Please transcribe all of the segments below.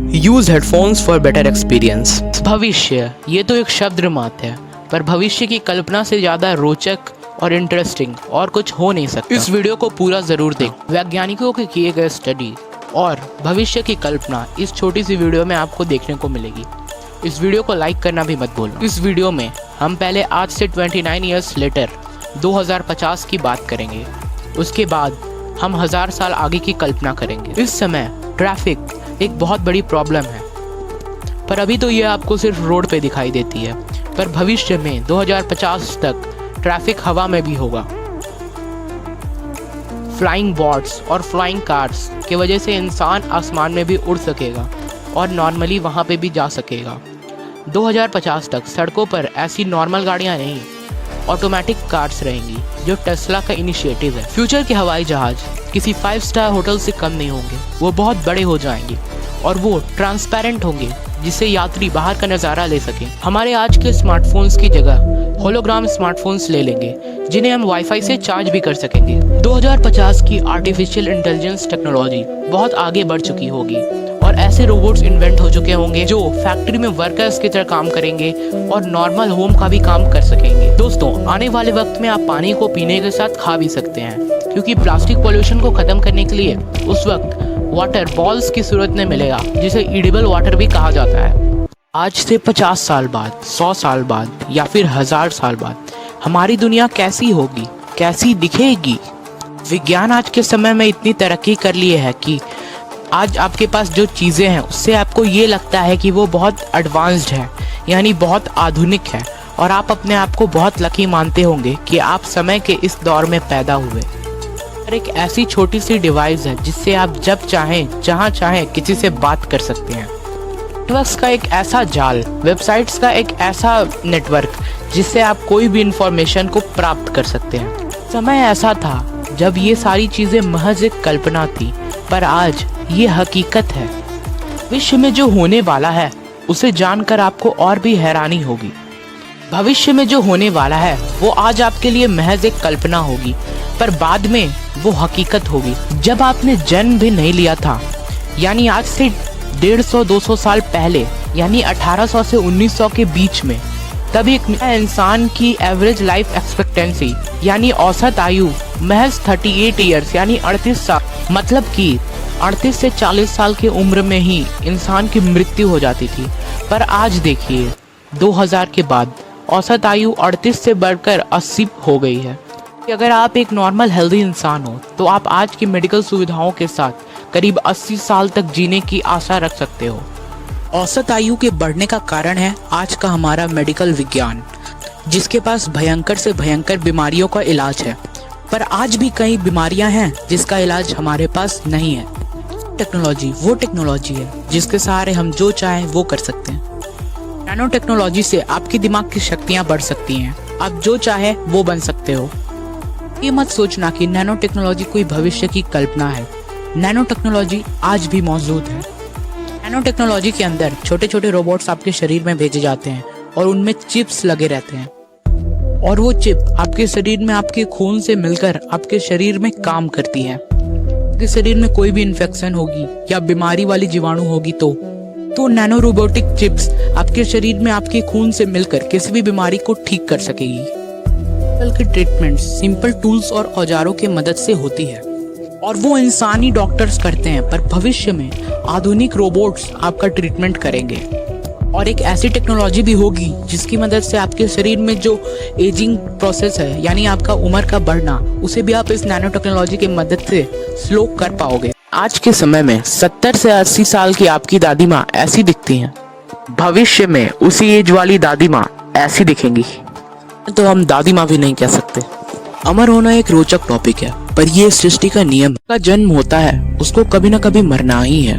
Use headphones for better experience. भविष्य ये तो एक शब्द मात्र है, पर भविष्य की कल्पना से ज़्यादा रोचक और इंटरेस्टिंग और कुछ हो नहीं सकता। इस वीडियो को पूरा ज़रूर देखें। वैज्ञानिकों के किए गए स्टडी और भविष्य की कल्पना इस छोटी सी वीडियो में आपको देखने को मिलेगी। इस वीडियो को लाइक करना भी मत भूलना। इस वीडियो में हम पहले आज से 29 ईयर्स लेटर 2050 की बात करेंगे। उसके बाद हम 1000 साल आगे की कल्पना करेंगे। इस समय ट्रैफिक एक बहुत बड़ी प्रॉब्लम है, पर अभी तो ये आपको सिर्फ रोड पे दिखाई देती है, पर भविष्य में 2050 तक ट्रैफिक हवा में भी होगा। फ्लाइंग बॉट्स और फ्लाइंग कार्स की वजह से इंसान आसमान में भी उड़ सकेगा और नॉर्मली वहाँ पे भी जा सकेगा। 2050 तक सड़कों पर ऐसी नॉर्मल गाड़ियाँ नहीं, ऑटोमेटिक कार्स रहेंगी, जो टेस्ला का इनिशिएटिव है। फ्यूचर के हवाई जहाज किसी 5 स्टार होटल से कम नहीं होंगे। वो बहुत बड़े हो जाएंगे और वो ट्रांसपेरेंट होंगे, जिससे यात्री बाहर का नज़ारा ले सकें। हमारे आज के स्मार्टफोन्स की जगह होलोग्राम स्मार्टफोन्स ले लेंगे, जिन्हें हम वाईफाई से चार्ज भी कर सकेंगे। 2050 की आर्टिफिशियल इंटेलिजेंस टेक्नोलॉजी बहुत आगे बढ़ चुकी होगी और ऐसे रोबोट्स इन्वेंट हो चुके होंगे जो फैक्ट्री में वर्कर्स की तरह काम करेंगे और नॉर्मल होम का भी काम कर सकेंगे। दोस्तों, आने वाले वक्त में आप पानी को पीने के साथ खा भी सकते हैं, क्योंकि प्लास्टिक पोल्यूशन को ख़त्म करने के लिए उस वक्त वाटर बॉल्स की सूरत में मिलेगा, जिसे ईडिबल वाटर भी कहा जाता है। आज से 50 साल बाद, 100 साल बाद या फिर 1000 साल बाद हमारी दुनिया कैसी होगी, कैसी दिखेगी? विज्ञान आज के समय में इतनी तरक्की कर लिए है कि आज आपके पास जो चीज़ें हैं उससे आपको ये लगता है कि वो बहुत एडवांस्ड है, यानी बहुत आधुनिक है, और आप अपने आप को बहुत लकी मानते होंगे कि आप समय के इस दौर में पैदा हुए। और एक ऐसी छोटी सी डिवाइस है जिससे आप जब चाहें जहां चाहें किसी से बात कर सकते हैं। नेटवर्क्स का एक ऐसा जाल, वेबसाइट्स का एक ऐसा नेटवर्क जिससे आप कोई भी इंफॉर्मेशन को प्राप्त कर सकते हैं। समय ऐसा था जब ये सारी चीज़ें महज एक कल्पना थी, पर आज ये हकीकत है। विश्व में जो होने वाला है उसे जानकर आपको और भी हैरानी होगी। भविष्य में जो होने वाला है वो आज आपके लिए महज एक कल्पना होगी, पर बाद में वो हकीकत होगी। जब आपने जन्म भी नहीं लिया था, यानी आज से 150-200 साल पहले, यानी 1800 से 1900 के बीच में, तब एक इंसान की एवरेज लाइफ एक्सपेक्टेंसी यानी औसत आयु महज 38 ईयर्स यानी 38 साल, मतलब कि 38 से 40 साल की उम्र में ही इंसान की मृत्यु हो जाती थी। पर आज देखिए, 2000 के बाद औसत आयु 38 से बढ़कर 80 हो गई है। अगर आप एक नॉर्मल हेल्दी इंसान हो तो आप आज की मेडिकल सुविधाओं के साथ करीब 80 साल तक जीने की आशा रख सकते हो। औसत आयु के बढ़ने का कारण है आज का हमारा मेडिकल विज्ञान, जिसके पास भयंकर से भयंकर बीमारियों का इलाज है, पर आज भी कई बीमारियां हैं जिसका इलाज हमारे पास नहीं है। टेक्नोलॉजी वो टेक्नोलॉजी है जिसके सहारे हम जो चाहें वो कर सकते हैं। नैनो टेक्नोलॉजी से आपकी दिमाग की शक्तियाँ बढ़ सकती हैं, आप जो चाहे वो बन सकते हो। ये मत सोचना कि नैनो टेक्नोलॉजी कोई भविष्य की कल्पना है। नैनो टेक्नोलॉजी आज भी मौजूद है। नैनो टेक्नोलॉजी के अंदर छोटे छोटे रोबोट्स आपके शरीर में भेजे जाते हैं और उनमें चिप्स लगे रहते हैं, और वो चिप आपके शरीर में आपके खून से मिलकर आपके शरीर में काम करती है। आपके शरीर में कोई भी इन्फेक्शन होगी या बीमारी वाली जीवाणु होगी तो नैनो रोबोटिक चिप्स आपके शरीर में आपके खून से मिलकर किसी भी बीमारी को ठीक कर सकेगी। की ट्रीटमेंट सिंपल टूल्स और औजारों के मदद से होती है, और वो इंसानी डॉक्टर्स करते हैं, पर भविष्य में आधुनिक रोबोट्स आपका ट्रीटमेंट करेंगे। और एक ऐसी टेक्नोलॉजी भी होगी जिसकी मदद से आपके शरीर में जो एजिंग प्रोसेस है, यानी आपका उम्र का बढ़ना, उसे भी आप इस नैनो टेक्नोलॉजी की मदद से स्लो कर पाओगे। आज के समय में 70 से 80 साल की आपकी दादी माँ ऐसी दिखती हैं, भविष्य में उसी एज वाली दादी माँ ऐसी दिखेंगी। तो हम दादी माँ भी नहीं कह सकते। अमर होना एक रोचक टॉपिक है, पर ये सृष्टि का नियम का जन्म होता है, उसको कभी ना कभी मरना ही है।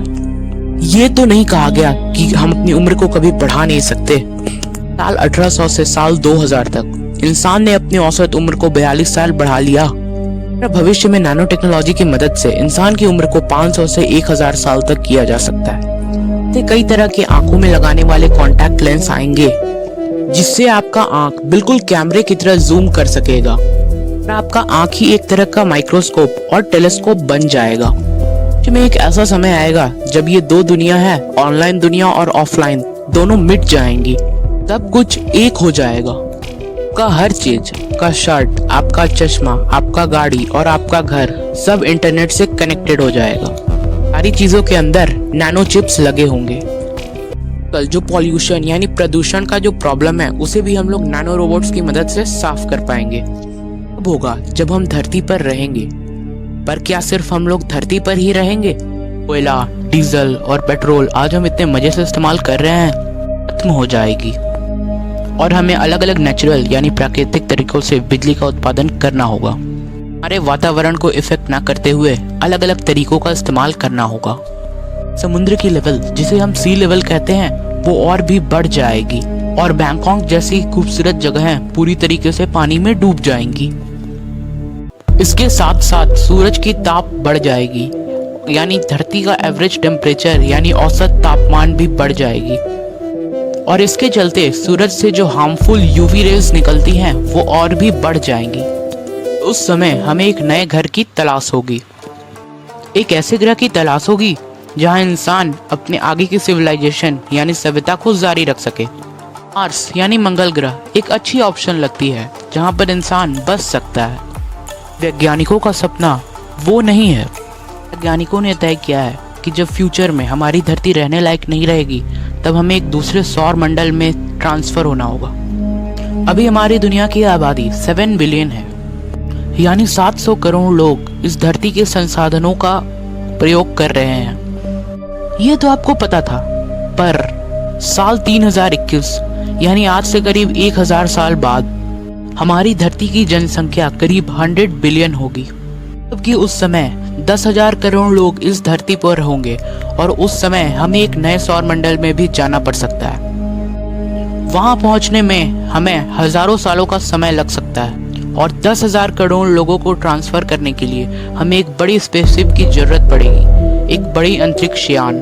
ये तो नहीं कहा गया कि हम अपनी उम्र को कभी बढ़ा नहीं सकते। साल 1800 से साल 2000 तक इंसान ने अपनी औसत उम्र को 42 साल बढ़ा लिया। भविष्य में नैनो टेक्नोलॉजी की मदद से इंसान की उम्र को 500 से 1000 साल तक किया जा सकता है। कई तरह के आंखों में लगाने वाले कॉन्टैक्ट लेंस आएंगे, जिससे आपका आंख बिल्कुल कैमरे की तरह जूम कर सकेगा। आपका आंख ही एक तरह का माइक्रोस्कोप और टेलीस्कोप बन जाएगा। में एक ऐसा समय आएगा जब ये दो दुनिया है, ऑनलाइन दुनिया और ऑफलाइन, दोनों मिट जाएंगी। सब कुछ एक हो जाएगा। आपका हर चीज, आपका शर्ट, आपका चश्मा, आपका गाड़ी और आपका घर सब इंटरनेट से कनेक्टेड हो जाएगा। सारी चीजों के अंदर नैनो चिप्स लगे होंगे। कल जो पॉल्यूशन यानी प्रदूषण का जो प्रॉब्लम है उसे भी हम लोग नैनो रोबोट्स की मदद से साफ कर पाएंगे। अब होगा जब हम धरती पर रहेंगे। पर क्या सिर्फ हम लोग धरती पर ही रहेंगे? कोयला, डीजल और पेट्रोल आज हम इतने मजे से इस्तेमाल कर रहे हैं, खत्म हो जाएगी और हमें अलग अलग नेचुरल यानी प्राकृतिक तरीकों से बिजली का उत्पादन करना होगा। हमारे वातावरण को इफेक्ट ना करते हुए अलग अलग तरीकों का इस्तेमाल करना होगा। समुद्र की लेवल, जिसे हम सी लेवल कहते हैं, वो और भी बढ़ जाएगी और बैंकॉक जैसी खूबसूरत जगहें पूरी तरीके से पानी में डूब जाएंगी। इसके साथ साथ सूरज की ताप बढ़ जाएगी, यानी धरती का एवरेज टेम्परेचर यानी औसत तापमान भी बढ़ जाएगी और इसके चलते सूरज से जो हार्मफुल यूवी रेज निकलती हैं वो और भी बढ़ जाएंगी। उस समय हमें एक नए घर की तलाश होगी, एक ऐसे ग्रह की तलाश होगी जहां इंसान अपने आगे की सिविलाइजेशन यानी सभ्यता को जारी रख सके। मार्स यानी मंगल ग्रह एक अच्छी ऑप्शन लगती है जहां पर इंसान बस सकता है। वैज्ञानिकों का सपना वो नहीं है। वैज्ञानिकों ने तय किया है कि जब फ्यूचर में हमारी धरती रहने लायक नहीं रहेगी तब हमें एक दूसरे सौर मंडल में ट्रांसफर होना होगा। अभी हमारी दुनिया की आबादी 7 बिलियन है, यानी 700 करोड़ लोग इस धरती के संसाधनों का प्रयोग कर रहे हैं। ये तो आपको पता था, पर साल 3021 यानी आज से करीब 1000 साल बाद हमारी धरती की जनसंख्या करीब 100 बिलियन होगी, जबकि उस समय 10,000 करोड़ लोग इस धरती पर होंगे और उस समय हमें एक नए सौर मंडल में भी जाना पड़ सकता है। वहां पहुंचने में हमें हजारों सालों का समय लग सकता है और 10,000 करोड़ लोगों को ट्रांसफर करने के लिए हमें एक बड़ी स्पेसशिप की जरूरत पड़ेगी, एक बड़ी अंतरिक्ष यान।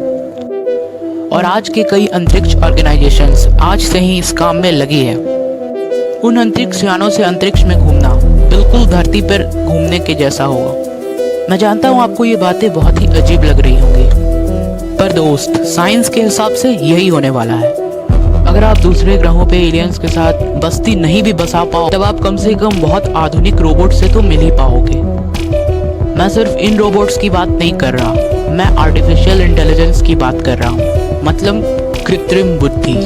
और आज के कई अंतरिक्ष ऑर्गेनाइजेशंस आज से ही इस काम में लगी है। उन अंतरिक्ष यानों से अंतरिक्ष में घूमना बिल्कुल धरती पर घूमने के जैसा होगा। मैं जानता हूँ आपको ये बातें बहुत ही अजीब लग रही होंगी, पर दोस्त साइंस के हिसाब से यही होने वाला है। अगर आप दूसरे ग्रहों पे एलियंस के साथ बस्ती नहीं भी बसा पाओ तब आप कम से कम बहुत आधुनिक रोबोट से तो मिल ही पाओगे। मैं सिर्फ इन रोबोट्स की बात नहीं कर रहा, मैं आर्टिफिशियल इंटेलिजेंस की बात कर रहा हूँ, मतलब कृत्रिम बुद्धि।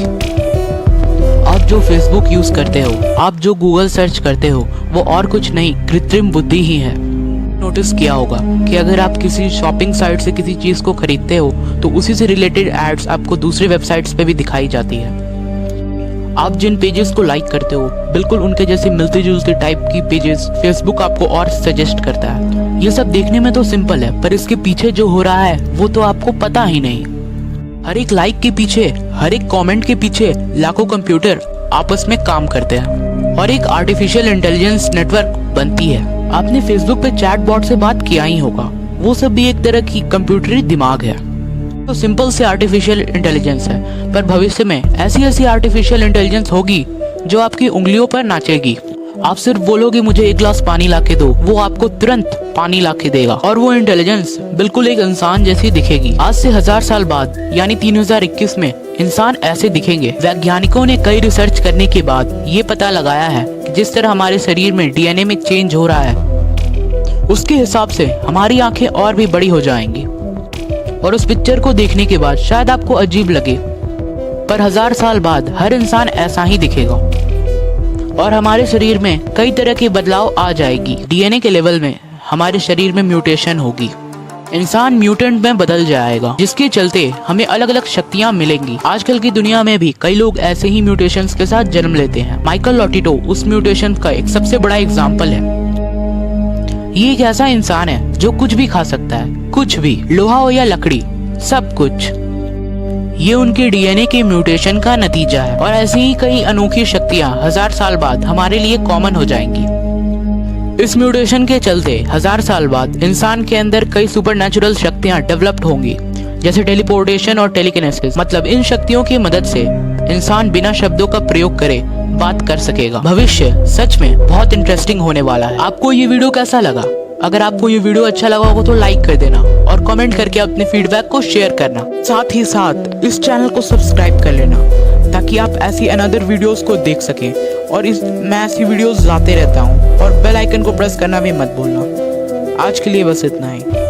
आप जो फेसबुक यूज करते हो, आप जो गूगल सर्च करते हो, वो और कुछ नहीं कृत्रिम बुद्धि ही है। नोटिस किया होगा कि अगर आप किसी शॉपिंग साइट से किसी चीज को खरीदते हो तो उसी से रिलेटेड एड्स आपको दूसरे वेबसाइट्स पे भी दिखाई जाती है। आप जिन पेजेस को लाइक करते हो बिल्कुल उनके जैसे मिलती जुलती टाइप की पेजेस फेसबुक आपको और सजेस्ट करता है। ये सब देखने में तो सिंपल है, पर इसके पीछे जो हो रहा है वो तो आपको पता ही नहीं। हर एक लाइक के पीछे, हर एक कमेंट के पीछे लाखों कंप्यूटर आपस में काम करते हैं और एक आर्टिफिशियल इंटेलिजेंस नेटवर्क बनती है। आपने फेसबुक पे चैट बॉट से बात किया ही होगा, वो सब भी एक तरह की कंप्यूटरी दिमाग है। तो सिंपल से आर्टिफिशियल इंटेलिजेंस है, पर भविष्य में ऐसी ऐसी आर्टिफिशियल इंटेलिजेंस होगी जो आपकी उंगलियों पर नाचेगी। आप सिर्फ बोलोगे मुझे एक गिलास पानी लाके दो, वो आपको तुरंत पानी लाके देगा और वो इंटेलिजेंस बिल्कुल एक इंसान जैसी दिखेगी। आज से 1000 साल बाद यानी 3021 में इंसान ऐसे दिखेंगे। वैज्ञानिकों ने कई रिसर्च करने के बाद ये पता लगाया है कि जिस तरह हमारे शरीर में डीएनए में चेंज हो रहा है उसके हिसाब से हमारी आंखें और भी बड़ी हो जाएंगी। और उस पिक्चर को देखने के बाद शायद आपको अजीब लगे, पर 1000 साल बाद हर इंसान ऐसा ही दिखेगा और हमारे शरीर में कई तरह के बदलाव आ जाएगी। डीएनए के लेवल में हमारे शरीर में म्यूटेशन होगी, इंसान म्यूटेंट में बदल जाएगा, जिसके चलते हमें अलग अलग शक्तियां मिलेंगी। आजकल की दुनिया में भी कई लोग ऐसे ही म्यूटेशंस के साथ जन्म लेते हैं। माइकल लॉटिटो उस म्यूटेशन का एक सबसे बड़ा एग्जाम्पल है। ये एक ऐसा इंसान है जो कुछ भी खा सकता है, कुछ भी, लोहा हो या लकड़ी, सब कुछ। ये उनके डीएनए के म्यूटेशन का नतीजा है और ऐसी ही कई अनोखी शक्तियां 1000 साल बाद हमारे लिए कॉमन हो जाएंगी। इस म्यूटेशन के चलते 1000 साल बाद इंसान के अंदर कई सुपरनैचुरल शक्तियां डेवलप्ड होंगी, जैसे टेलीपोर्टेशन और टेलीकिनेसिस। मतलब इन शक्तियों की मदद से इंसान बिना शब्दों का प्रयोग करे बात कर सकेगा। भविष्य सच में बहुत इंटरेस्टिंग होने वाला है। आपको ये वीडियो कैसा लगा अगर आपको ये वीडियो अच्छा लगा हो तो लाइक कर देना और कमेंट करके अपने फीडबैक को शेयर करना। साथ ही साथ इस चैनल को सब्सक्राइब कर लेना ताकि आप ऐसी अनदर वीडियोस को देख सकें। और मैं ऐसी वीडियोस लाते रहता हूँ। और बेल आइकन को प्रेस करना भी मत भूलना। आज के लिए बस इतना ही।